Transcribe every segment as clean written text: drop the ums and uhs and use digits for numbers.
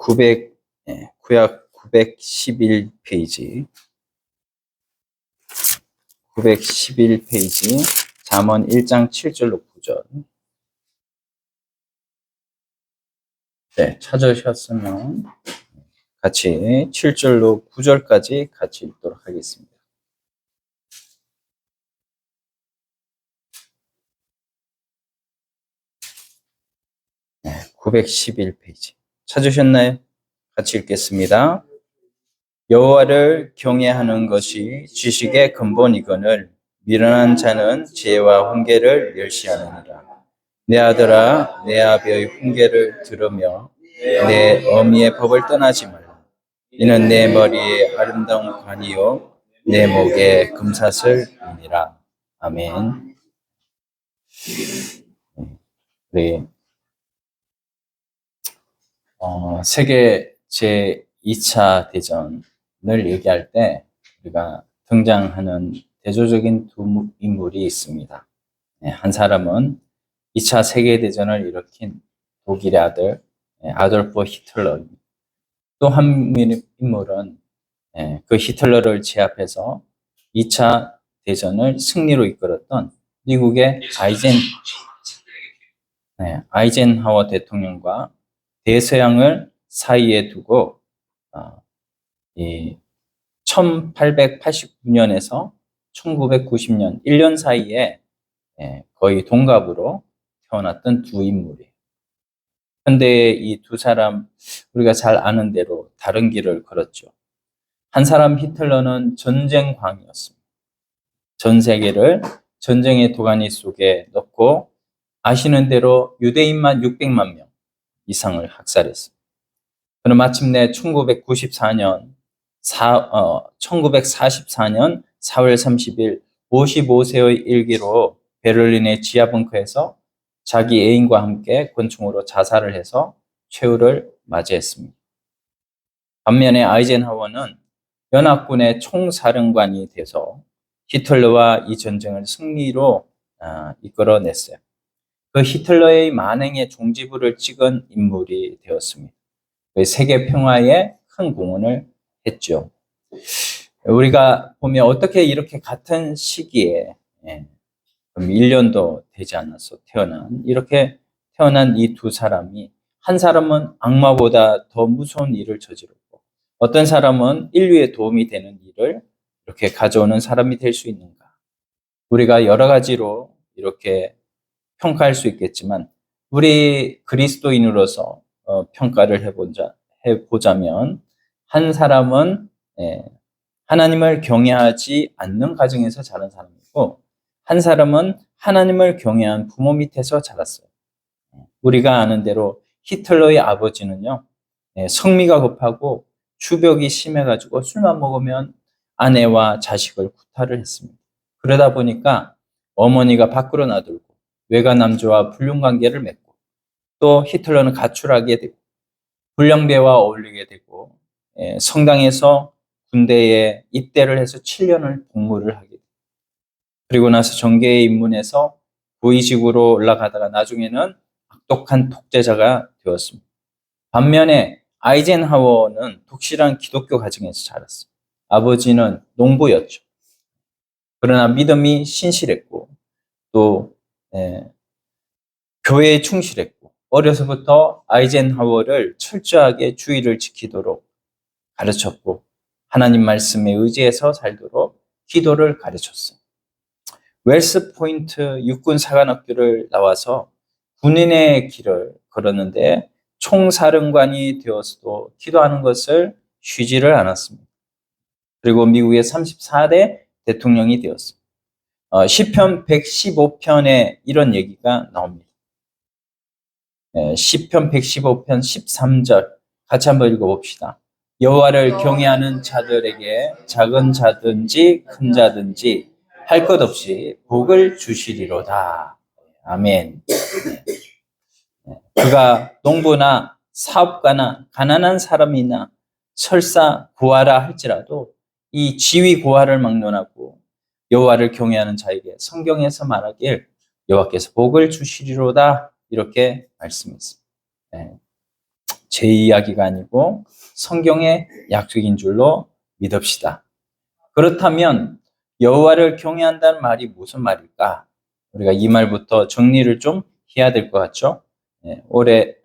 구약 911페이지. 911페이지. 잠언 1장 7절로 9절. 네, 찾으셨으면 같이 7절로 9절까지 같이 읽도록 하겠습니다. 네, 911페이지. 찾으셨나요? 같이 읽겠습니다. 여호와를 경외하는 것이 지식의 근본이거늘 미련한 자는 지혜와 훈계를 멸시하느니라. 내 아들아, 내 아비의 훈계를 들으며 내 어미의 법을 떠나지 말라. 이는 내 머리에 아름다운 관이요 내 목에 금사슬이니라. 아멘. 우리 세계 제2차 대전을 얘기할 때 우리가 등장하는 대조적인 두 인물이 있습니다. 한 사람은 2차 세계대전을 일으킨 독일의 아들 아돌프 히틀러입니다. 또 한 인물은 그 히틀러를 제압해서 2차 대전을 승리로 이끌었던 미국의 아이젠하워 대통령과 대서양을 사이에 두고 1889년에서 1990년 1년 사이에 거의 동갑으로 태어났던 두 인물이에요. 그런데 이 두 사람 우리가 잘 아는 대로 다른 길을 걸었죠. 한 사람 히틀러는 전쟁광이었습니다. 전 세계를 전쟁의 도가니 속에 넣고 아시는 대로 유대인만 600만 명 이상을 학살했습니다. 그럼 마침내 1944년 4월 30일 55세의 일기로 베를린의 지하벙커에서 자기 애인과 함께 권총으로 자살을 해서 최후를 맞이했습니다. 반면에 아이젠하워는 연합군의 총사령관이 돼서 히틀러와 이 전쟁을 승리로 이끌어냈어요. 그 히틀러의 만행의 종지부를 찍은 인물이 되었습니다. 세계 평화에 큰 공헌을 했죠. 우리가 보면 어떻게 이렇게 같은 시기에 1년도 되지 않아서 이렇게 태어난 이 두 사람이 한 사람은 악마보다 더 무서운 일을 저질렀고 어떤 사람은 인류에 도움이 되는 일을 이렇게 가져오는 사람이 될 수 있는가? 우리가 여러 가지로 이렇게 평가할 수 있겠지만 우리 그리스도인으로서 평가를 해보자면 한 사람은 하나님을 경외하지 않는 가정에서 자란 사람이고 한 사람은 하나님을 경외한 부모 밑에서 자랐어요. 우리가 아는 대로 히틀러의 아버지는요, 성미가 급하고 주벽이 심해가지고 술만 먹으면 아내와 자식을 구타를 했습니다. 그러다 보니까 어머니가 밖으로 나들고 외가 남자와 불륜관계를 맺고 또 히틀러는 가출하게 되고 불량배와 어울리게 되고 성당에서 군대에 입대를 해서 7년을 복무를 하게 됩니다. 그리고 나서 정계에 입문해서 고위직으로 올라가다가 나중에는 악독한 독재자가 되었습니다. 반면에 아이젠하워는 독실한 기독교 가정에서 자랐어요. 아버지는 농부였죠. 그러나 믿음이 신실했고 또 교회에 충실했고 어려서부터 아이젠하워를 철저하게 주의를 지키도록 가르쳤고 하나님 말씀에 의지해서 살도록 기도를 가르쳤어요. 웰스 포인트 육군 사관학교를 나와서 군인의 길을 걸었는데 총사령관이 되어서도 기도하는 것을 쉬지를 않았습니다. 그리고 미국의 34대 대통령이 되었습니다. 시편 115편에 이런 얘기가 나옵니다. 시편 115편 13절 같이 한번 읽어봅시다. 여호와를 경외하는 자들에게 작은 자든지 큰 자든지 할 것 없이 복을 주시리로다. 아멘. 그가 농부나 사업가나 가난한 사람이나 설사 고아라 할지라도 이 지위 고아를 막론하고 여호와를 경외하는 자에게 성경에서 말하길 여호와께서 복을 주시리로다 이렇게 말씀했습니다. 제 이야기가 아니고 성경의 약속인 줄로 믿읍시다. 그렇다면 여호와를 경외한다는 말이 무슨 말일까? 우리가 이 말부터 정리를 좀 해야 될 것 같죠? 오늘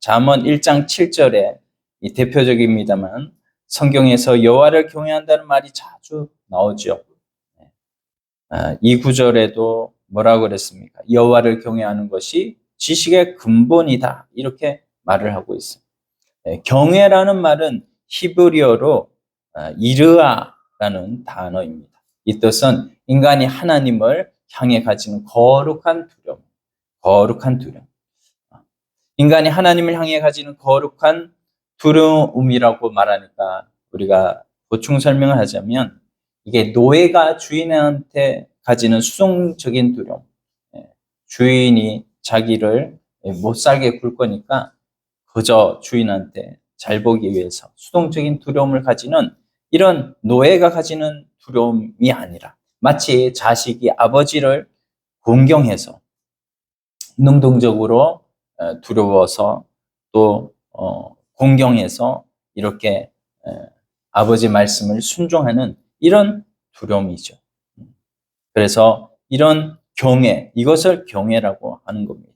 잠언 1장 7절에 이 대표적입니다만 성경에서 여호와를 경외한다는 말이 자주 나오죠. 이 구절에도 뭐라고 그랬습니까? 여호와를 경외하는 것이 지식의 근본이다. 이렇게 말을 하고 있어요. 경외라는 말은 히브리어로 이르아라는 단어입니다. 이 뜻은 인간이 하나님을 향해 가지는 거룩한 두려움. 인간이 하나님을 향해 가지는 거룩한 두려움이라고 말하니까 우리가 보충 설명을 하자면 이게 노예가 주인한테 가지는 수동적인 두려움. 주인이 자기를 못 살게 굴 거니까 그저 주인한테 잘 보기 위해서 수동적인 두려움을 가지는 이런 노예가 가지는 두려움이 아니라 마치 자식이 아버지를 공경해서 능동적으로 두려워서 또 공경해서 이렇게 아버지 말씀을 순종하는 이런 두려움이죠. 그래서 이런 경외, 이것을 경외라고 하는 겁니다.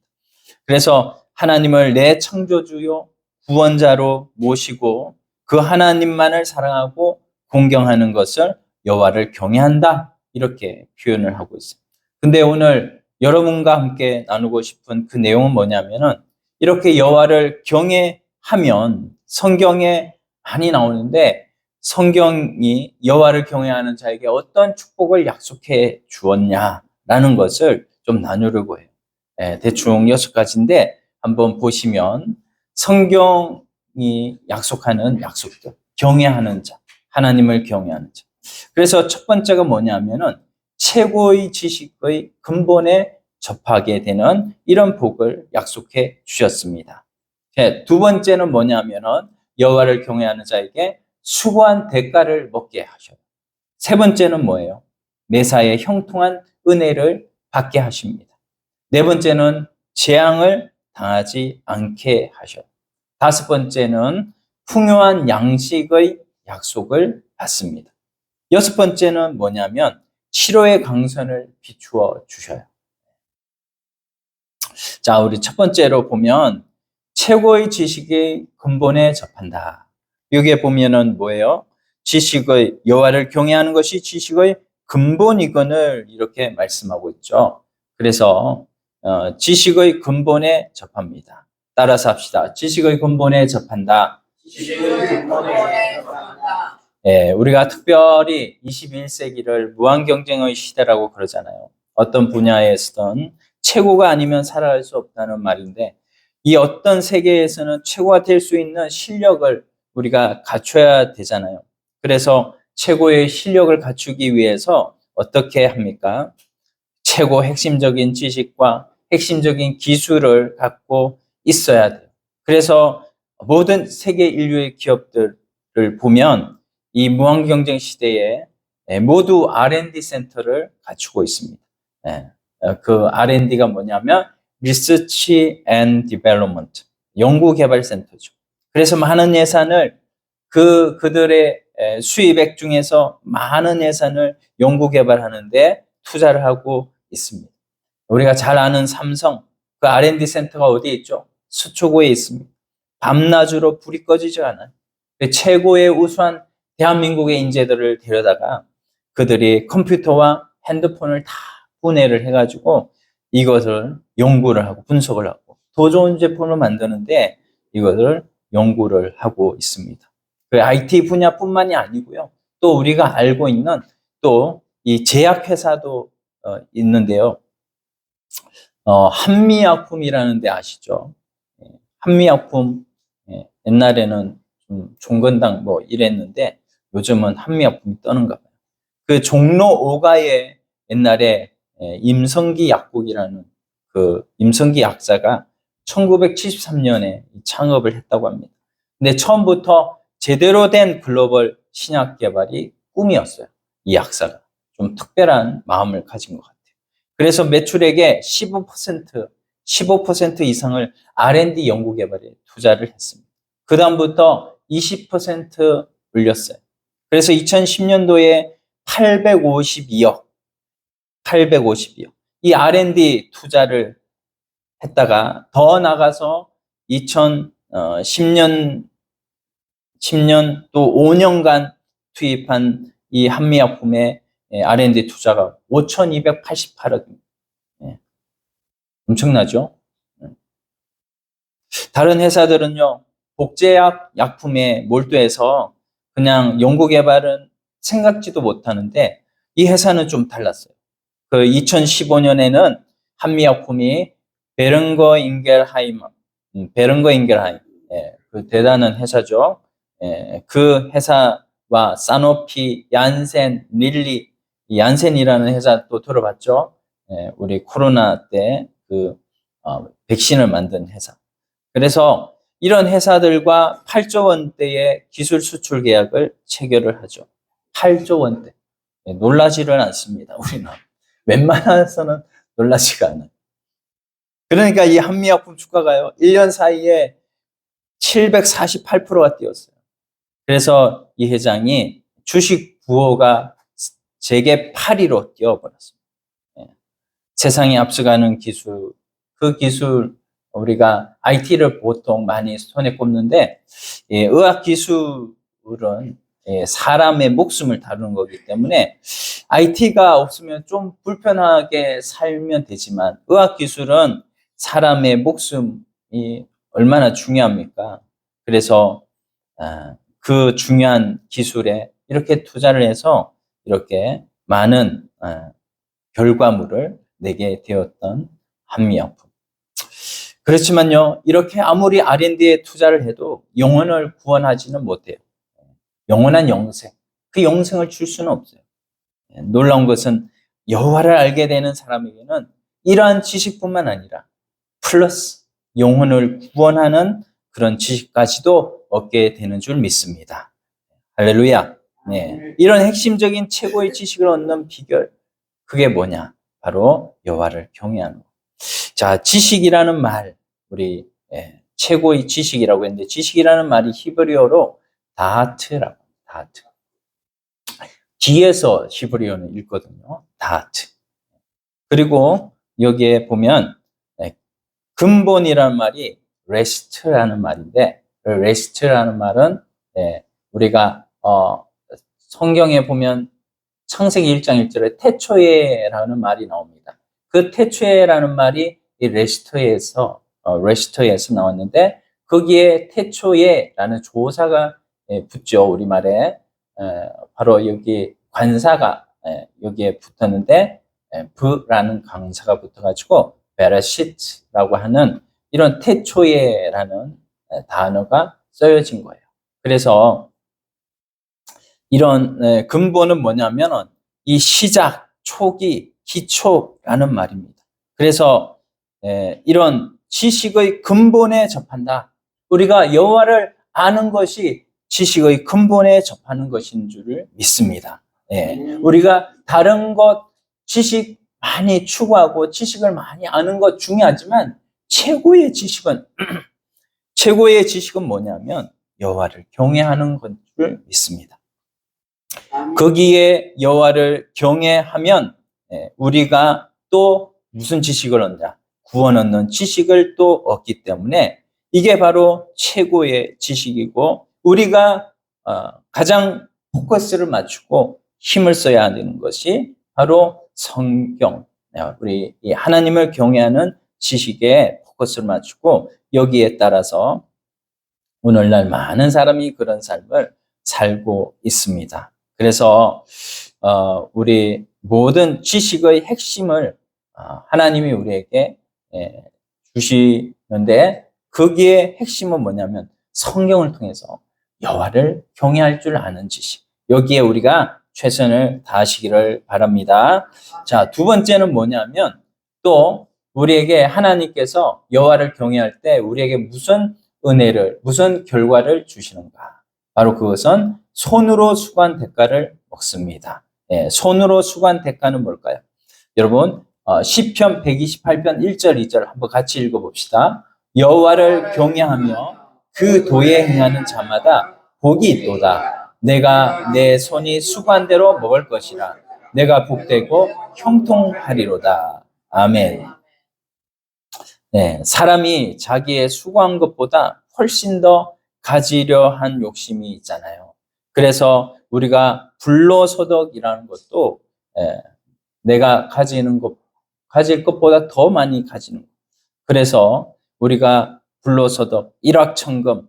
그래서 하나님을 내 창조주요 구원자로 모시고 그 하나님만을 사랑하고 공경하는 것을 여호와를 경외한다, 이렇게 표현을 하고 있습니다. 근데 오늘 여러분과 함께 나누고 싶은 그 내용은 뭐냐면은 이렇게 여호와를 경외하면 성경에 많이 나오는데 성경이 여호와를 경외하는 자에게 어떤 축복을 약속해 주었냐라는 것을 좀 나누려고 해요. 대충 6가지인데 한번 보시면 성경이 약속하는 약속들, 경외하는 자, 하나님을 경외하는 자. 그래서 첫 번째가 뭐냐면은 최고의 지식의 근본에 접하게 되는 이런 복을 약속해 주셨습니다. 두 번째는 뭐냐면은 여호와를 경외하는 자에게 수고한 대가를 먹게 하셔요. 세 번째는 뭐예요? 매사에 형통한 은혜를 받게 하십니다. 네 번째는 재앙을 당하지 않게 하셔요. 다섯 번째는 풍요한 양식의 약속을 받습니다. 여섯 번째는 뭐냐면 치료의 강선을 비추어 주셔요. 자, 우리 첫 번째로 보면 최고의 지식의 근본에 접한다. 여기에 보면은 뭐예요? 지식의, 여호와를 경외하는 것이 지식의 근본이거늘 이렇게 말씀하고 있죠. 그래서 지식의 근본에 접합니다. 따라서 합시다. 지식의 근본에 접한다. 지식의 근본에 접한다. 우리가 특별히 21세기를 무한 경쟁의 시대라고 그러잖아요. 어떤 분야에서든 최고가 아니면 살아갈 수 없다는 말인데 이 어떤 세계에서는 최고가 될 수 있는 실력을 우리가 갖춰야 되잖아요. 그래서 최고의 실력을 갖추기 위해서 어떻게 합니까? 최고 핵심적인 지식과 핵심적인 기술을 갖고 있어야 돼요. 그래서 모든 세계 인류의 기업들을 보면 이 무한 경쟁 시대에 모두 R&D 센터를 갖추고 있습니다. 그 R&D가 뭐냐면 Research and Development, 연구개발센터죠. 그래서 많은 예산을 그들의 수입액 중에서 많은 예산을 연구개발하는데 투자를 하고 있습니다. 우리가 잘 아는 삼성, 그 R&D 센터가 어디에 있죠? 서초구에 있습니다. 밤낮으로 불이 꺼지지 않아요. 최고의 우수한 대한민국의 인재들을 데려다가 그들이 컴퓨터와 핸드폰을 다 분해를 해가지고 이것을 연구를 하고 분석을 하고 더 좋은 제품을 만드는데 이것을 연구를 하고 있습니다. 그 IT 분야뿐만이 아니고요. 또 우리가 알고 있는 또 이 제약회사도 있는데요. 한미약품이라는 데 아시죠? 한미약품, 옛날에는 좀 종건당 뭐 이랬는데 요즘은 한미약품이 떠는가 봐요. 그 종로 5가에 옛날에 임성기 약국이라는 그 임성기 약사가 1973년에 창업을 했다고 합니다. 근데 처음부터 제대로 된 글로벌 신약 개발이 꿈이었어요. 이 약사가. 좀 특별한 마음을 가진 것 같아요. 그래서 매출액의 15%, 15% 이상을 R&D 연구개발에 투자를 했습니다. 그 다음부터 20% 올렸어요. 그래서 2010년도에 852억 이 R&D 투자를 했다가 더 나가서 2010년 또 5년간 투입한 이 한미약품의 R&D 투자가 5,288억입니다. 엄청나죠? 다른 회사들은요, 복제약 약품에 몰두해서 그냥 연구개발은 생각지도 못하는데 이 회사는 좀 달랐어요. 그 2015년에는 한미약품이 베른거 인겔하임, 그 대단한 회사죠. 그 회사와 사노피, 얀센, 릴리, 얀센이라는 회사 또 들어봤죠? 우리 코로나 때 백신을 만든 회사. 그래서 이런 회사들과 8조 원대의 기술 수출 계약을 체결을 하죠. 8조 원대. 놀라지를 않습니다, 우리는. 웬만해서는 놀라지가 않아요. 그러니까 이 한미약품 주가가요, 1년 사이에 748%가 뛰었어요. 그래서 이 회장이 주식 부호가 재계 8위로 뛰어버렸습니다. 세상에 앞서가는 기술, 그 기술, 우리가 IT를 보통 많이 손에 꼽는데, 의학 기술은 사람의 목숨을 다루는 거기 때문에 IT가 없으면 좀 불편하게 살면 되지만 의학 기술은 사람의 목숨이 얼마나 중요합니까? 그래서 그 중요한 기술에 이렇게 투자를 해서 이렇게 많은 결과물을 내게 되었던 한미약품. 그렇지만요, 이렇게 아무리 R&D에 투자를 해도 영혼을 구원하지는 못해요. 영원한 영생, 그 영생을 줄 수는 없어요. 놀라운 것은 여호와를 알게 되는 사람에게는 이러한 지식뿐만 아니라 플러스 영혼을 구원하는 그런 지식까지도 얻게 되는 줄 믿습니다. 할렐루야. 네. 이런 핵심적인 최고의 지식을 얻는 비결, 그게 뭐냐? 바로 여호와를 경외하는 것. 자, 지식이라는 말, 우리 최고의 지식이라고 했는데, 지식이라는 말이 히브리어로 다하트라고, 다하트. 뒤에서 히브리어는 읽거든요. 다하트. 그리고 여기에 보면 근본이라는 말이 레스트라는 말인데, 레스트라는 말은 우리가 성경에 보면 창세기 1장 1절에 태초에라는 말이 나옵니다. 그 태초에라는 말이 이 레스터에서 나왔는데, 거기에 태초에라는 조사가 붙죠, 우리말에. 바로 여기 관사가 여기에 붙었는데, 브라는 강사가 붙어가지고 베라시트라고 하는 이런 태초에라는 단어가 쓰여진 거예요. 그래서 이런 근본은 뭐냐면 이 시작, 초기, 기초라는 말입니다. 그래서 이런 지식의 근본에 접한다. 우리가 여호와를 아는 것이 지식의 근본에 접하는 것인 줄 믿습니다. 우리가 다른 것, 지식 많이 추구하고 지식을 많이 아는 것 중요하지만 최고의 지식은 뭐냐면 여호와를 경외하는 것 줄 믿습니다. 거기에 여호와를 경외하면 우리가 또 무슨 지식을 얻냐? 구원 얻는 지식을 또 얻기 때문에 이게 바로 최고의 지식이고, 우리가 가장 포커스를 맞추고 힘을 써야 하는 것이 바로 성경, 우리 하나님을 경외하는 지식에 포커스를 맞추고, 여기에 따라서 오늘날 많은 사람이 그런 삶을 살고 있습니다. 그래서 우리 모든 지식의 핵심을 하나님이 우리에게 주시는데, 거기에 핵심은 뭐냐면 성경을 통해서 여호와를 경외할 줄 아는 지식, 여기에 우리가 최선을 다하시기를 바랍니다. 자, 두 번째는 뭐냐면 또 우리에게 하나님께서 여호와를 경외할 때 우리에게 무슨 은혜를, 무슨 결과를 주시는가? 바로 그것은 손으로 수고한 대가를 먹습니다. 손으로 수고한 대가는 뭘까요? 여러분, 시편 128편 1절 2절 한번 같이 읽어봅시다. 여호와를 경외하며 그 도에 행하는 자마다 복이 있도다. 내가 내 손이 수고한 대로 먹을 것이라. 내가 복되고 형통하리로다. 아멘. 네, 사람이 자기의 수고한 것보다 훨씬 더 가지려 한 욕심이 있잖아요. 그래서 우리가 불로소득이라는 것도 내가 가질 것보다 더 많이 가지는 것. 그래서 우리가 불로소득, 일확천금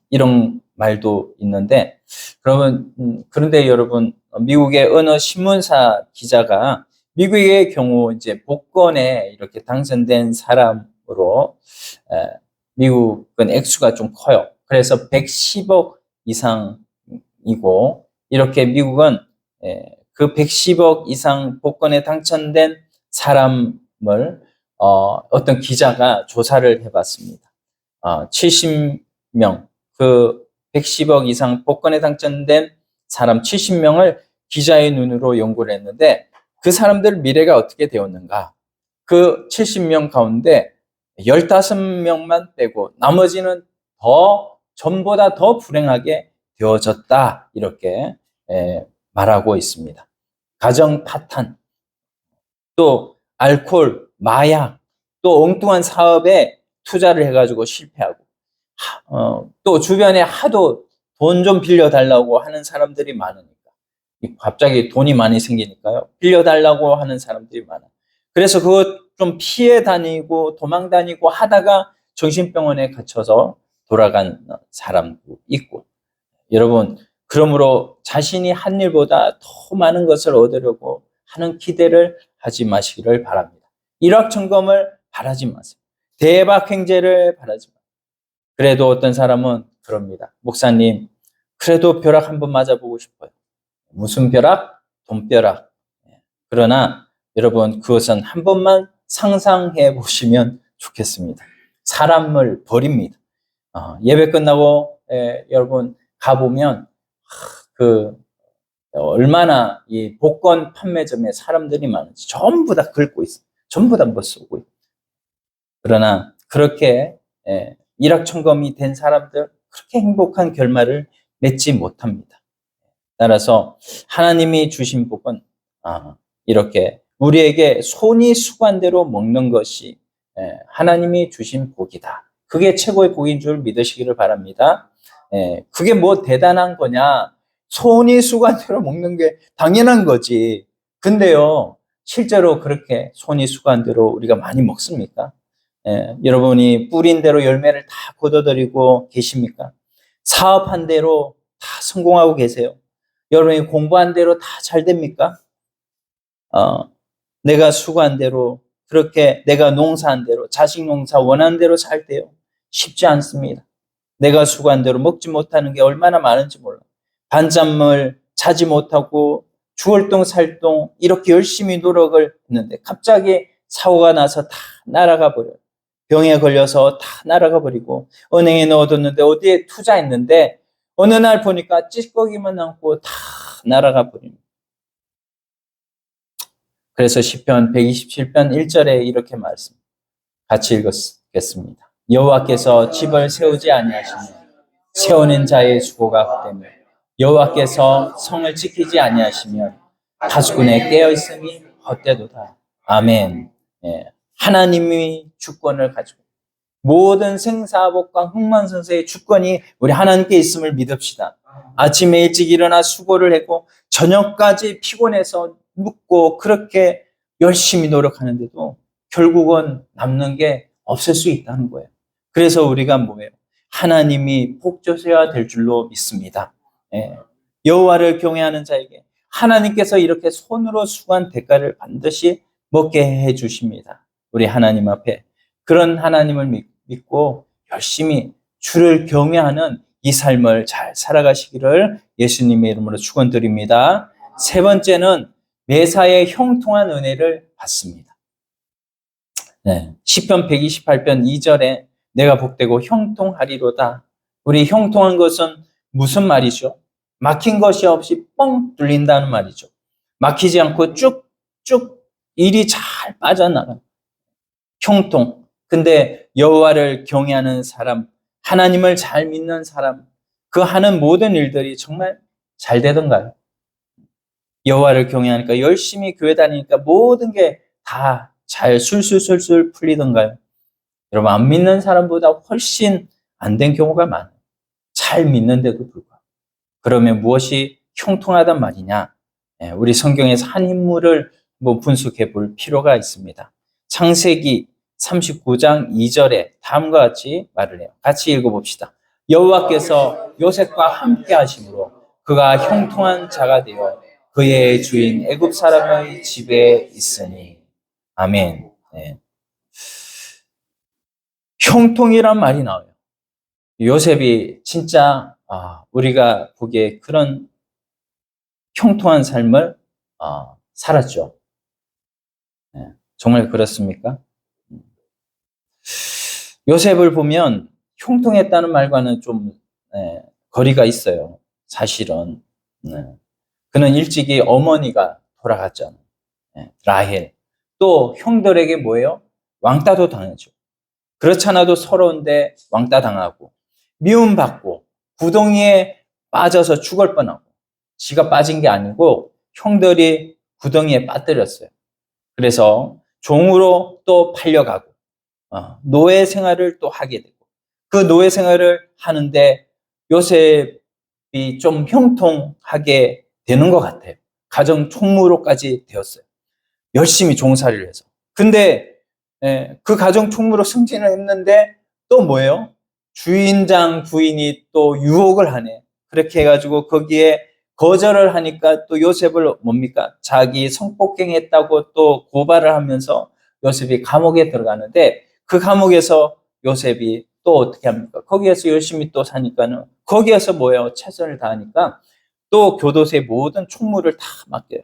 이런 말도 있는데 그런데 여러분 미국의 어느 신문사 기자가 미국의 경우 이제 복권에 이렇게 당선된 사람으로 미국은 액수가 좀 커요. 그래서 110억 이상이고 이렇게 미국은 그 110억 이상 복권에 당첨된 사람을 어떤 기자가 조사를 해봤습니다. 70명, 그 110억 이상 복권에 당첨된 사람 70명을 기자의 눈으로 연구를 했는데 그 사람들 미래가 어떻게 되었는가? 그 70명 가운데 15명만 빼고 나머지는 전보다 더 불행하게 되어졌다. 이렇게 말하고 있습니다. 가정 파탄, 또 알코올, 마약, 또 엉뚱한 사업에 투자를 해가지고 실패하고 또 주변에 하도 돈 좀 빌려달라고 하는 사람들이 많으니까 갑자기 돈이 많이 생기니까요. 빌려달라고 하는 사람들이 많아요. 그래서 그거 좀 피해 다니고 도망 다니고 하다가 정신병원에 갇혀서 돌아간 사람도 있고 여러분 그러므로 자신이 한 일보다 더 많은 것을 얻으려고 하는 기대를 하지 마시기를 바랍니다. 일확천금을 바라지 마세요. 대박 행제를 바라지 마세요. 그래도 어떤 사람은 그럽니다. 목사님, 그래도 벼락 한번 맞아보고 싶어요. 무슨 벼락? 돈벼락. 그러나 여러분 그것은 한 번만 상상해 보시면 좋겠습니다. 사람을 버립니다. 예배 끝나고 여러분 가보면 얼마나 이 복권 판매점에 사람들이 많은지 전부 다 긁고 있어요. 전부 다 뭐 쏘고 있어요. 그러나 그렇게 일확천금이 된 사람들 그렇게 행복한 결말을 맺지 못합니다. 따라서 하나님이 주신 복은 이렇게 우리에게 손이 수고한 대로 먹는 것이 하나님이 주신 복이다. 그게 최고의 복인 줄 믿으시기를 바랍니다. 그게 뭐 대단한 거냐? 손이 수고한 대로 먹는 게 당연한 거지. 근데요, 실제로 그렇게 손이 수고한 대로 우리가 많이 먹습니까? 여러분이 뿌린 대로 열매를 다 거둬들이고 계십니까? 사업한 대로 다 성공하고 계세요? 여러분이 공부한 대로 다 잘 됩니까? 내가 수고한 대로 그렇게 내가 농사한 대로 자식 농사 원하는 대로 살 때요. 쉽지 않습니다. 내가 수고한 대로 먹지 못하는 게 얼마나 많은지 몰라. 반찬을 자지 못하고 주월동 살동 이렇게 열심히 노력을 했는데 갑자기 사고가 나서 다 날아가 버려요. 병에 걸려서 다 날아가 버리고 은행에 넣어뒀는데 어디에 투자했는데 어느 날 보니까 찌꺼기만 남고 다 날아가 버립니다. 그래서 시편 127편 1절에 이렇게 말씀 같이 읽겠습니다. 여호와께서 집을 세우지 아니하시며 세우는 자의 수고가 헛되며 여호와께서 성을 지키지 아니하시면 파수꾼에 깨어 있음이 헛되도다. 아멘. 하나님이 주권을 가지고 모든 생사복과 흥망성쇠의 주권이 우리 하나님께 있음을 믿읍시다. 아침에 일찍 일어나 수고를 하고 저녁까지 피곤해서 묵고 그렇게 열심히 노력하는데도 결국은 남는 게 없을 수 있다는 거예요. 그래서 우리가 뭐예요? 하나님이 복 주셔야 될 줄로 믿습니다. 여호와를 경외하는 자에게 하나님께서 이렇게 손으로 수고한 대가를 반드시 먹게 해 주십니다. 우리 하나님 앞에 그런 하나님을 믿고 열심히 주를 경외하는 이 삶을 잘 살아가시기를 예수님의 이름으로 축원드립니다. 세 번째는 매사에 형통한 은혜를 받습니다. 시편 128편 2절에 내가 복되고 형통하리로다. 우리 형통한 것은 무슨 말이죠? 막힌 것이 없이 뻥 뚫린다는 말이죠. 막히지 않고 쭉쭉 일이 잘 빠져나가. 형통. 근데 여호와를 경외하는 사람, 하나님을 잘 믿는 사람, 그 하는 모든 일들이 정말 잘 되던가요? 여호와를 경외하니까 열심히 교회 다니니까 모든 게 다 잘 술술술술 풀리던가요? 여러분, 안 믿는 사람보다 훨씬 안 된 경우가 많아요. 잘 믿는데도 불구하고. 그러면 무엇이 형통하단 말이냐? 우리 성경에서 한 인물을 분석해 볼 필요가 있습니다. 창세기 39장 2절에 다음과 같이 말을 해요. 같이 읽어봅시다. 여호와께서 요셉과 함께 하심으로 그가 형통한 자가 되어 그의 주인 애굽 사람의 집에 있으니. 아멘. 네. 형통이란 말이 나와요. 요셉이 진짜 우리가 보기에 그런 형통한 삶을 살았죠. 네. 정말 그렇습니까? 요셉을 보면 형통했다는 말과는 좀 거리가 있어요. 사실은. 그는 일찍이 어머니가 돌아갔잖아요. 라헬. 또 형들에게 뭐예요? 왕따도 당하죠. 그렇지 않아도 서러운데 왕따 당하고 미움받고 구덩이에 빠져서 죽을 뻔하고, 지가 빠진 게 아니고 형들이 구덩이에 빠뜨렸어요. 그래서 종으로 또 팔려가고 노예 생활을 또 하게 되고, 그 노예 생활을 하는데 요셉이 좀 형통하게 되는 것 같아요. 가정 총무로까지 되었어요. 열심히 종살이를 해서. 근데 그 가정 총무로 승진을 했는데 또 뭐예요? 주인장 부인이 또 유혹을 하네. 그렇게 해가지고 거기에 거절을 하니까 또 요셉을 뭡니까? 자기 성폭행했다고 또 고발을 하면서 요셉이 감옥에 들어가는데, 그 감옥에서 요셉이 또 어떻게 합니까? 거기에서 열심히 또 사니까는 거기에서 뭐예요? 최선을 다하니까 또 교도소의 모든 총무를 다 맡겨요.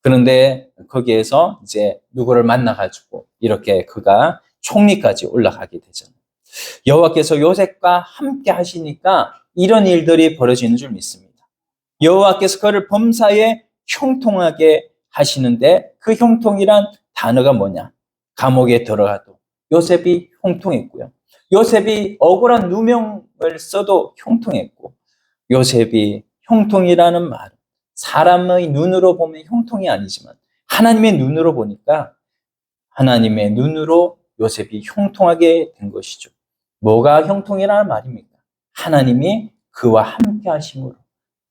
그런데 거기에서 이제 누구를 만나가지고 이렇게 그가 총리까지 올라가게 되잖아요. 여호와께서 요셉과 함께 하시니까 이런 일들이 벌어지는 줄 믿습니다. 여호와께서 그를 범사에 형통하게 하시는데, 그 형통이란 단어가 뭐냐? 감옥에 들어가도 요셉이 형통했고요. 요셉이 억울한 누명을 써도 형통했고, 요셉이 형통이라는 말은 사람의 눈으로 보면 형통이 아니지만 하나님의 눈으로 보니까 하나님의 눈으로 요셉이 형통하게 된 것이죠. 뭐가 형통이라는 말입니까? 하나님이 그와 함께 하심으로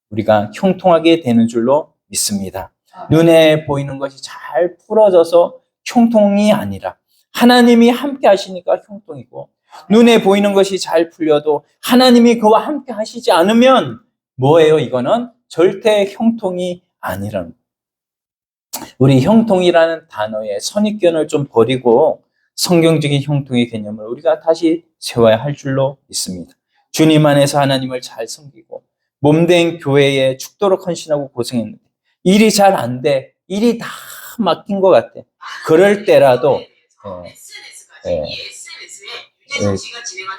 우리가 형통하게 되는 줄로 믿습니다. 눈에 보이는 것이 잘 풀어져서 형통이 아니라 하나님이 함께 하시니까 형통이고, 눈에 보이는 것이 잘 풀려도 하나님이 그와 함께 하시지 않으면 뭐예요? 이거는 절대 형통이 아니라는 거예요. 우리 형통이라는 단어의 선입견을 좀 버리고 성경적인 형통의 개념을 우리가 다시 세워야 할 줄로 믿습니다. 주님 안에서 하나님을 잘 섬기고 몸된 교회에 죽도록 헌신하고 고생했는데 일이 잘 안 돼. 일이 다 막힌 것 같아. 그럴 때라도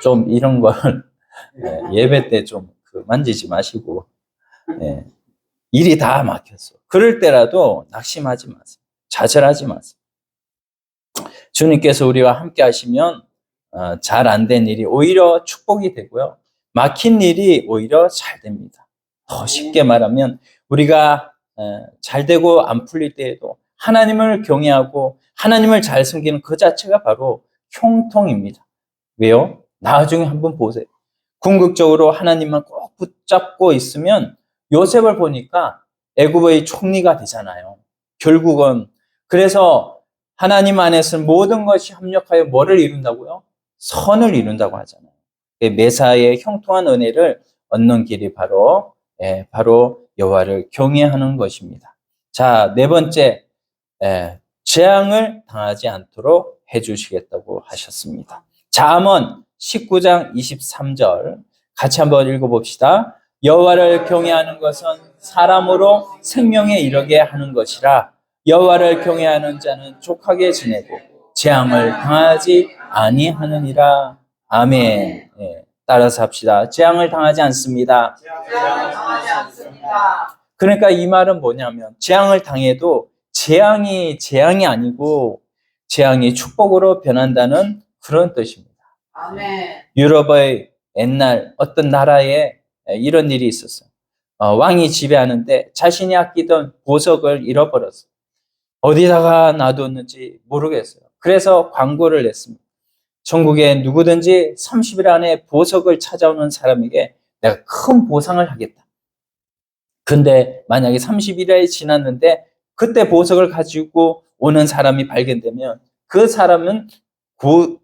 좀 이런 걸 예배 때 좀 만지지 마시고, 일이 다 막혔어. 그럴 때라도 낙심하지 마세요. 좌절하지 마세요. 주님께서 우리와 함께 하시면 잘 안 된 일이 오히려 축복이 되고요. 막힌 일이 오히려 잘 됩니다. 더 쉽게 말하면 우리가 잘 되고 안 풀릴 때에도 하나님을 경외하고 하나님을 잘 섬기는 그 자체가 바로 형통입니다. 왜요? 나중에 한번 보세요. 궁극적으로 하나님만 꼭 붙잡고 있으면 요셉을 보니까 애굽의 총리가 되잖아요. 결국은. 그래서 하나님 안에서는 모든 것이 합력하여 뭐를 이룬다고요? 선을 이룬다고 하잖아요. 메사의 형통한 은혜를 얻는 길이 바로 여호와를 경외하는 것입니다. 자, 네 번째, 재앙을 당하지 않도록 해주시겠다고 하셨습니다. 잠언 19장 23절 같이 한번 읽어봅시다. 여호와를 경외하는 것은 사람으로 생명에 이르게 하는 것이라. 여호와를 경외하는 자는 족하게 지내고 재앙을 당하지 아니하느니라. 아멘. 따라서 합시다. 재앙을 당하지 않습니다. 재앙을 당하지 않습니다. 그러니까 이 말은 뭐냐면 재앙을 당해도 재앙이 아니고 재앙이 축복으로 변한다는 그런 뜻입니다. 아멘. 유럽의 옛날 어떤 나라에 이런 일이 있었어요. 왕이 지배하는데 자신이 아끼던 보석을 잃어버렸어요. 어디다가 놔뒀는지 모르겠어요. 그래서 광고를 냈습니다. 전국에 누구든지 30일 안에 보석을 찾아오는 사람에게 내가 큰 보상을 하겠다. 근데 만약에 30일이 지났는데 그때 보석을 가지고 오는 사람이 발견되면 그 사람은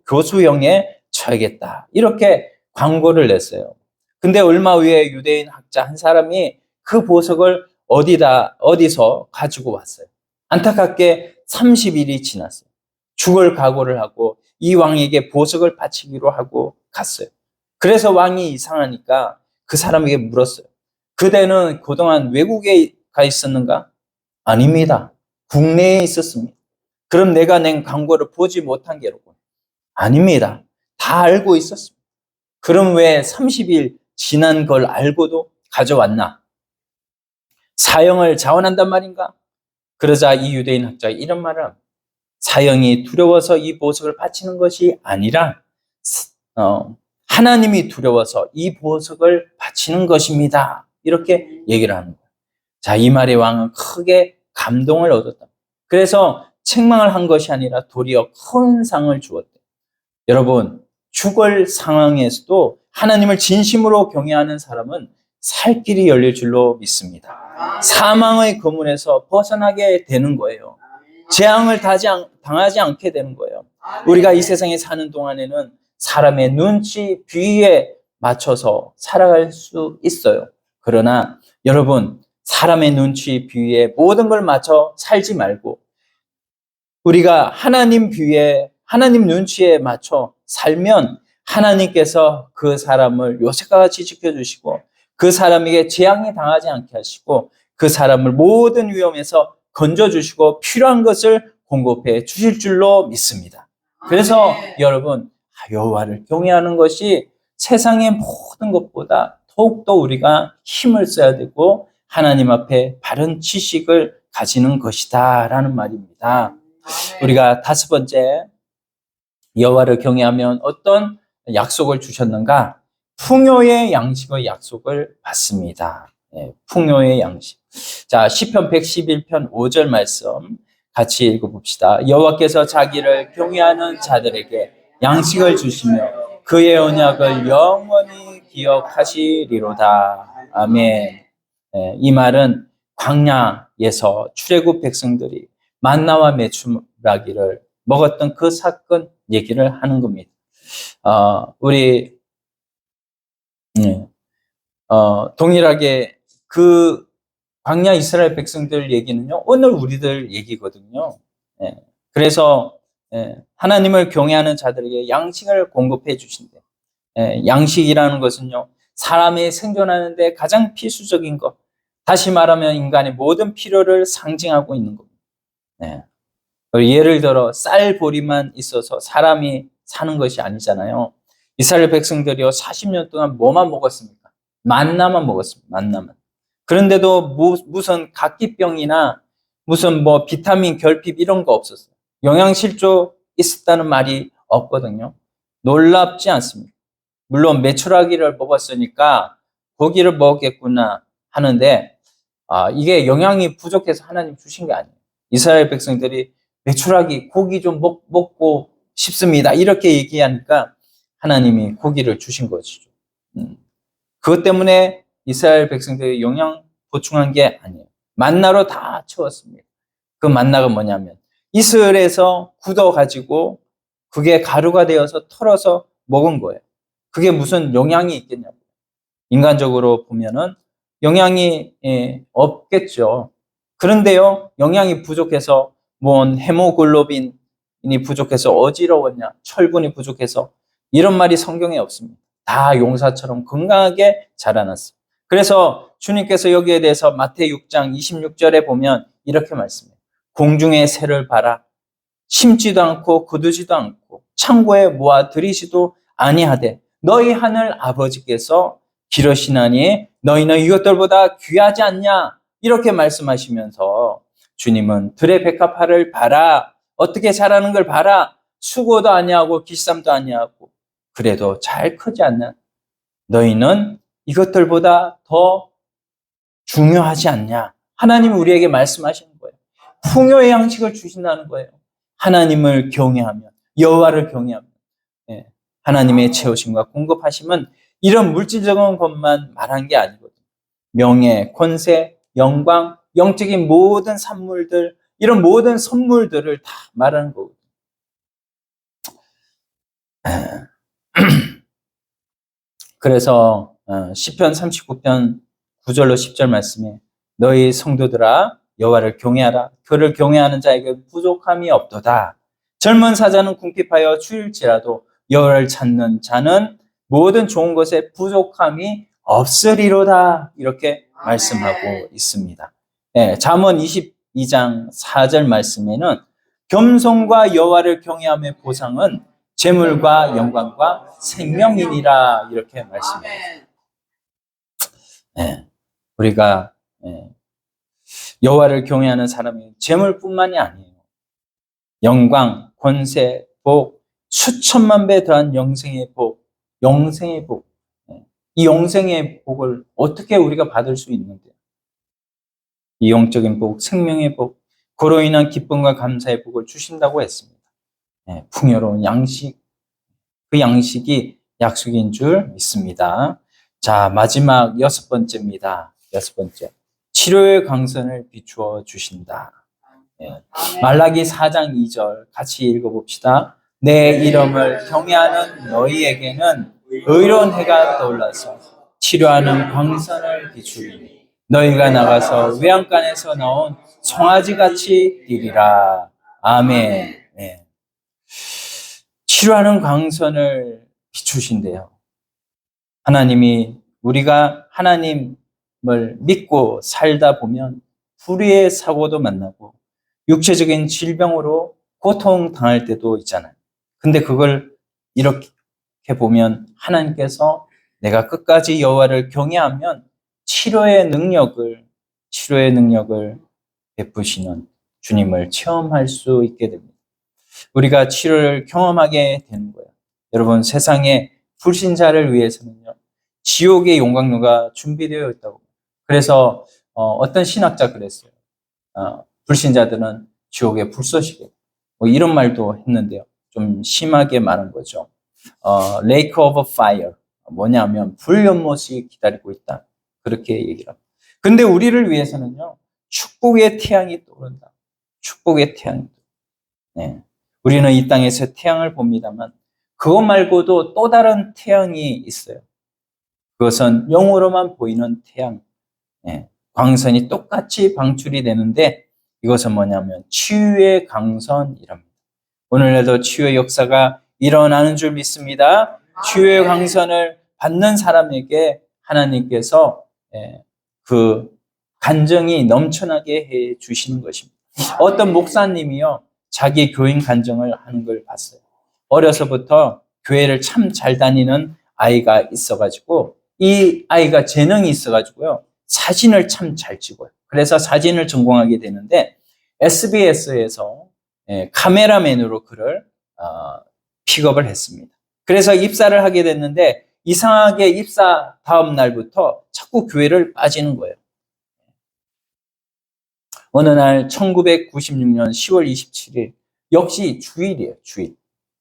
교수형에 처하겠다. 이렇게 광고를 냈어요. 근데 얼마 후에 유대인 학자 한 사람이 그 보석을 어디서 가지고 왔어요. 안타깝게 30일이 지났어요. 죽을 각오를 하고 이 왕에게 보석을 바치기로 하고 갔어요. 그래서 왕이 이상하니까 그 사람에게 물었어요. 그대는 그동안 외국에 가 있었는가? 아닙니다. 국내에 있었습니다. 그럼 내가 낸 광고를 보지 못한 게로군. 아닙니다. 다 알고 있었습니다. 그럼 왜 30일 지난 걸 알고도 가져왔나? 사형을 자원한단 말인가? 그러자 이 유대인 학자가 이런 말을 합니다. 사형이 두려워서 이 보석을 바치는 것이 아니라 하나님이 두려워서 이 보석을 바치는 것입니다. 이렇게 얘기를 하는 거예요. 자, 이 말에 왕은 크게 감동을 얻었다. 그래서 책망을 한 것이 아니라 도리어 큰 상을 주었대요. 여러분, 죽을 상황에서도 하나님을 진심으로 경외하는 사람은 살 길이 열릴 줄로 믿습니다. 사망의 그물에서 벗어나게 되는 거예요. 재앙을 당하지 않게 되는 거예요. 우리가 이 세상에 사는 동안에는 사람의 눈치, 비위에 맞춰서 살아갈 수 있어요. 그러나 여러분, 사람의 눈치, 비위에 모든 걸 맞춰 살지 말고 우리가 하나님 비위에, 하나님 눈치에 맞춰 살면 하나님께서 그 사람을 요셉과 같이 지켜주시고 그 사람에게 재앙이 당하지 않게 하시고 그 사람을 모든 위험에서 건져주시고 필요한 것을 공급해 주실 줄로 믿습니다. 그래서 여러분, 여호와를 경외하는 것이 세상의 모든 것보다 더욱더 우리가 힘을 써야 되고 하나님 앞에 바른 지식을 가지는 것이다 라는 말입니다. 우리가 다섯 번째, 여호와를 경외하면 어떤 약속을 주셨는가? 풍요의 양식의 약속을 받습니다. 풍요의 양식. 자, 시편 111편 5절 말씀 같이 읽어봅시다. 여호와께서 자기를 경외하는 자들에게 양식을 주시며 그의 언약을 영원히 기억하시리로다. 아멘. 이 말은 광야에서 출애굽 백성들이 만나와 메추라기를 먹었던 그 사건 얘기를 하는 겁니다. 우리 동일하게 그 광야 이스라엘 백성들 얘기는요, 오늘 우리들 얘기거든요. 그래서 하나님을 경외하는 자들에게 양식을 공급해 주신대. 양식이라는 것은요, 사람이 생존하는데 가장 필수적인 것, 다시 말하면 인간의 모든 필요를 상징하고 있는 겁니다. 예를 들어 쌀보리만 있어서 사람이 사는 것이 아니잖아요. 이스라엘 백성들이요 40년 동안 뭐만 먹었습니까? 만나만 먹었습니다. 만나만. 그런데도 무슨 각기병이나 무슨 뭐 비타민 결핍 이런 거 없었어요. 영양실조 있었다는 말이 없거든요. 놀랍지 않습니다. 물론 메추라기를 먹었으니까 고기를 먹겠구나 하는데 이게 영양이 부족해서 하나님 주신 게 아니에요. 이스라엘 백성들이 메추라기 고기 좀 먹고 싶습니다. 이렇게 얘기하니까 하나님이 고기를 주신 것이죠. 그것 때문에 이스라엘 백성들이 영양 보충한 게 아니에요. 만나로 다 채웠습니다. 그 만나가 뭐냐면 이스라엘에서 굳어가지고 그게 가루가 되어서 털어서 먹은 거예요. 그게 무슨 영양이 있겠냐고요. 인간적으로 보면은 영양이 없겠죠. 그런데요, 영양이 부족해서 뭔 헤모글로빈이 부족해서 어지러웠냐, 철분이 부족해서 이런 말이 성경에 없습니다. 다 용사처럼 건강하게 자라났어요. 그래서 주님께서 여기에 대해서 마태복음 6장 26절에 보면 이렇게 말씀해요. 공중의 새를 봐라. 심지도 않고 거두지도 않고 창고에 모아 들이지도 아니하되 너희 하늘 아버지께서 기르시나니 너희는 이것들보다 귀하지 않냐? 이렇게 말씀하시면서 주님은 들의 백합화를 봐라. 어떻게 자라는 걸 봐라. 수고도 아니하고 기쌈도 아니하고 그래도 잘 크지 않는 너희는 이것들보다 더 중요하지 않냐. 하나님이 우리에게 말씀하시는 거예요. 풍요의 양식을 주신다는 거예요. 하나님을 경외하면, 여호와를 경외하면, 하나님의 채우심과 공급하심은 이런 물질적인 것만 말한 게 아니거든요. 명예, 권세, 영광, 영적인 모든 산물들, 이런 모든 선물들을 다 말하는 거거든요. 그래서 시편 39편 9절로 10절 말씀에 너희 성도들아 여호와를 경외하라. 그를 경외하는 자에게 부족함이 없도다. 젊은 사자는 궁핍하여 추일지라도 여호와를 찾는 자는 모든 좋은 것에 부족함이 없으리로다. 이렇게 말씀하고 있습니다. 잠언 22장 4절 말씀에는 겸손과 여호와를 경외함의 보상은 재물과 영광과 생명이니라. 이렇게 말씀합니다. 우리가 여호와를 경외하는 사람이 재물뿐만이 아니에요. 영광, 권세, 복, 수천만 배 더한 영생의 복, 영생의 복. 이 영생의 복을 어떻게 우리가 받을 수 있는데요? 이 영적인 복, 생명의 복, 그로 인한 기쁨과 감사의 복을 주신다고 했습니다. 풍요로운 양식, 그 양식이 약속인 줄 믿습니다. 자, 마지막 6번째입니다. 6번째. 치료의 강선을 비추어 주신다. 말라기 4장 2절 같이 읽어봅시다. 내 이름을 경외하는 너희에게는 의로운 해가 떠올라서 치료하는 광선을 비추리니 너희가 나가서 외양간에서 나온 송아지같이 뛰리라. 아멘. 치료하는 광선을 비추신대요. 하나님이 우리가 하나님을 믿고 살다 보면 불의의 사고도 만나고 육체적인 질병으로 고통당할 때도 있잖아요. 근데 그걸 이렇게 보면 하나님께서 내가 끝까지 여호와를 경외하면 치료의 능력을 베푸시는 주님을 체험할 수 있게 됩니다. 우리가 치료를 경험하게 되는 거예요. 여러분, 세상에 불신자를 위해서는요, 지옥의 용광로가 준비되어 있다고. 그래서 어떤 신학자 그랬어요. 불신자들은 지옥의 불쏘시개. 뭐 이런 말도 했는데요. 좀 심하게 말한 거죠. Lake of Fire. 뭐냐면 불연못이 기다리고 있다. 그렇게 얘기를 합니다. 근데 우리를 위해서는요, 축복의 태양이 떠오른다. 축복의 태양이 떠오른다. 우리는 이 땅에서 태양을 봅니다만 그것 말고도 또 다른 태양이 있어요. 그것은 영으로만 보이는 태양. 광선이 똑같이 방출이 되는데 이것은 뭐냐면 치유의 강선이랍니다. 오늘날도 치유의 역사가 일어나는 줄 믿습니다. 치유의 강선을 받는 사람에게 하나님께서 그 간증이 넘쳐나게 해 주시는 것입니다. 어떤 목사님이요, 자기 교인 간증을 하는 걸 봤어요. 어려서부터 교회를 참 잘 다니는 아이가 있어가지고 이 아이가 재능이 있어가지고요, 사진을 참 잘 찍어요. 그래서 사진을 전공하게 되는데 SBS에서 카메라맨으로 그를 픽업을 했습니다. 그래서 입사를 하게 됐는데 이상하게 입사 다음 날부터 자꾸 교회를 빠지는 거예요. 어느 날 1996년 10월 27일 역시 주일이에요.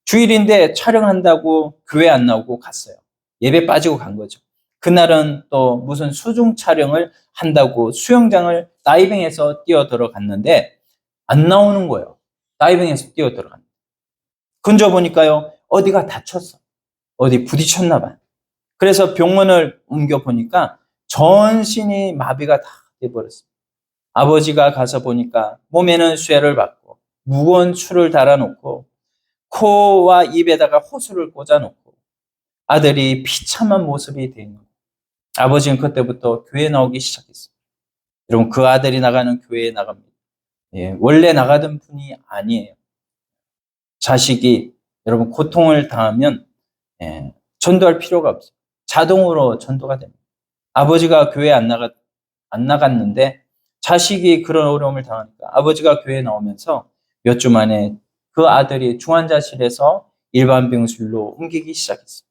주일인데 촬영한다고 교회 안 나오고 갔어요. 예배 빠지고 간 거죠. 그날은 또 무슨 수중 촬영을 한다고 수영장을 다이빙해서 뛰어 들어갔는데 안 나오는 거예요. 다이빙해서 뛰어 들어갔는데. 근저 보니까요, 어디가 다쳤어. 어디 부딪혔나 봐요. 그래서 병원을 옮겨 보니까 전신이 마비가 다 돼버렸어요. 아버지가 가서 보니까 몸에는 쇠를 받고 무거운 추를 달아놓고 코와 입에다가 호수를 꽂아놓고 아들이 비참한 모습이 되어 있는 거예요. 아버지는 그때부터 교회에 나오기 시작했어요. 여러분, 그 아들이 나가는 교회에 나갑니다. 원래 나가던 분이 아니에요. 자식이 여러분 고통을 당하면 전도할 필요가 없어요. 자동으로 전도가 됩니다. 아버지가 교회에 안 나갔는데 자식이 그런 어려움을 당하니까 아버지가 교회에 나오면서 몇 주 만에 그 아들이 중환자실에서 일반 병실로 옮기기 시작했어요.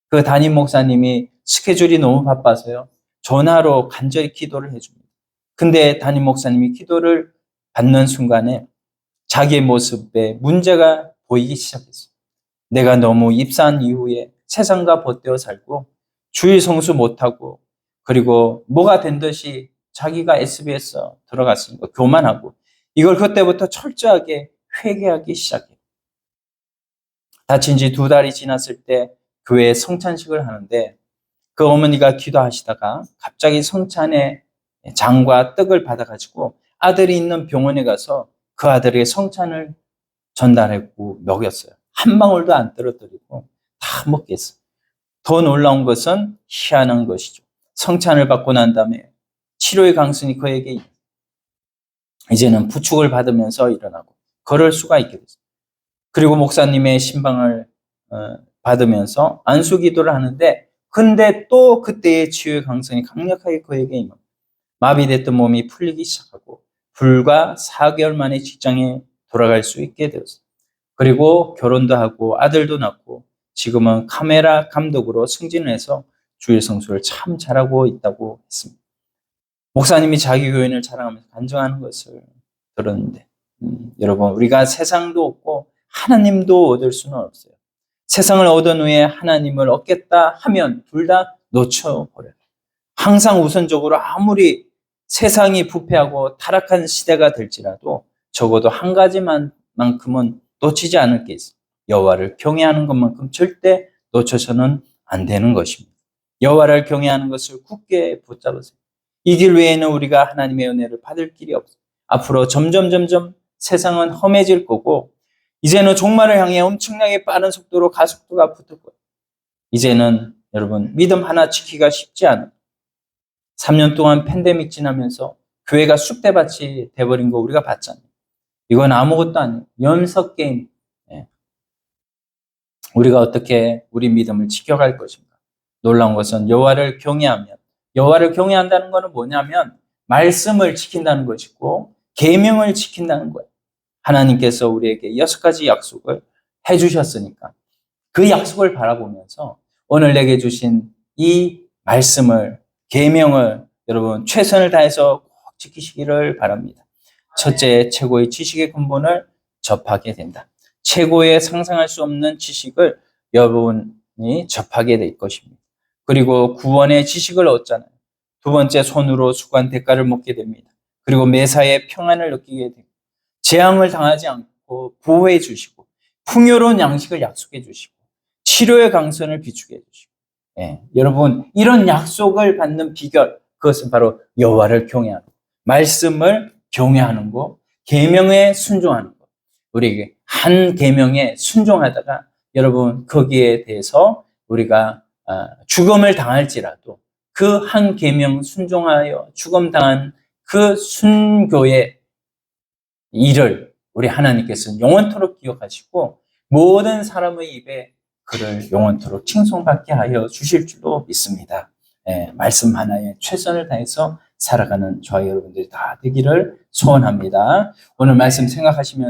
그 담임 목사님이 스케줄이 너무 바빠서요. 전화로 간절히 기도를 해줍니다. 근데 담임 목사님이 기도를 받는 순간에 자기의 모습에 문제가 보이기 시작했어요. 내가 너무 입사한 이후에 세상과 벗되어 살고 주일 성수 못하고 그리고 뭐가 된 듯이 자기가 SBS 들어갔으니까 교만하고 이걸 그때부터 철저하게 회개하기 시작해요. 다친 지 2달이 지났을 때 교회에 성찬식을 하는데 그 어머니가 기도하시다가 갑자기 성찬의 장과 떡을 받아가지고 아들이 있는 병원에 가서 그 아들에게 성찬을 전달했고 먹였어요. 한 방울도 안 떨어뜨리고 다 먹게 했어요. 더 놀라운 것은 희한한 것이죠. 성찬을 받고 난 다음에 치료의 강선이 그에게 이제는 부축을 받으면서 일어나고 걸을 수가 있게 됐어요. 그리고 목사님의 신방을 받으면서 안수 기도를 하는데 근데 또 그때의 치유의 강선이 강력하게 그에게 임합니다. 마비됐던 몸이 풀리기 시작하고 불과 4개월 만에 직장에 돌아갈 수 있게 되었어요. 그리고 결혼도 하고 아들도 낳고 지금은 카메라 감독으로 승진을 해서 주일 성수를 참 잘하고 있다고 했습니다. 목사님이 자기 교인을 자랑하면서 간증하는 것을 들었는데 여러분 우리가 세상도 얻고 하나님도 얻을 수는 없어요. 세상을 얻은 후에 하나님을 얻겠다 하면 둘 다 놓쳐버려요. 항상 우선적으로 아무리 세상이 부패하고 타락한 시대가 될지라도 적어도 한 가지만큼은 놓치지 않을 게 있어요. 여호와를 경외하는 것만큼 절대 놓쳐서는 안 되는 것입니다. 여호와를 경외하는 것을 굳게 붙잡으세요. 이 길 외에는 우리가 하나님의 은혜를 받을 길이 없어요. 앞으로 점점 세상은 험해질 거고 이제는 종말을 향해 엄청나게 빠른 속도로 가속도가 붙을 거예요. 이제는 여러분 믿음 하나 지키기가 쉽지 않아요. 3년 동안 팬데믹 지나면서 교회가 쑥대밭이 돼버린 거 우리가 봤잖아요. 이건 아무것도 아니에요. 연석 게임. 우리가 어떻게 우리 믿음을 지켜갈 것인가. 놀라운 것은 여호와를 경외하면 여호와를 경외한다는 것은 뭐냐면 말씀을 지킨다는 것이고 계명을 지킨다는 거예요. 하나님께서 우리에게 6가지 약속을 해주셨으니까 그 약속을 바라보면서 오늘 내게 주신 이 말씀을 계명을 여러분 최선을 다해서 꼭 지키시기를 바랍니다. 첫째, 최고의 지식의 근본을 접하게 된다. 최고의 상상할 수 없는 지식을 여러분이 접하게 될 것입니다. 그리고 구원의 지식을 얻잖아요. 두 번째, 손으로 수고한 대가를 먹게 됩니다. 그리고 매사에 평안을 느끼게 됩니다. 재앙을 당하지 않고 보호해 주시고 풍요로운 양식을 약속해 주시고 치료의 강선을 비추게 해주시고 여러분 이런 약속을 받는 비결 그것은 바로 여호와를 경외하는 것, 말씀을 경외하는 것, 계명에 순종하는 것. 우리에게 한 계명에 순종하다가 여러분 거기에 대해서 우리가 죽음을 당할지라도 그 한 계명 순종하여 죽음 당한 그 순교의 일을 우리 하나님께서는 영원토록 기억하시고 모든 사람의 입에 그를 영원토록 칭송받게 하여 주실 줄로 믿습니다. 말씀 하나에 최선을 다해서 살아가는 저와 여러분들이 다 되기를 소원합니다. 오늘 말씀 생각하시면서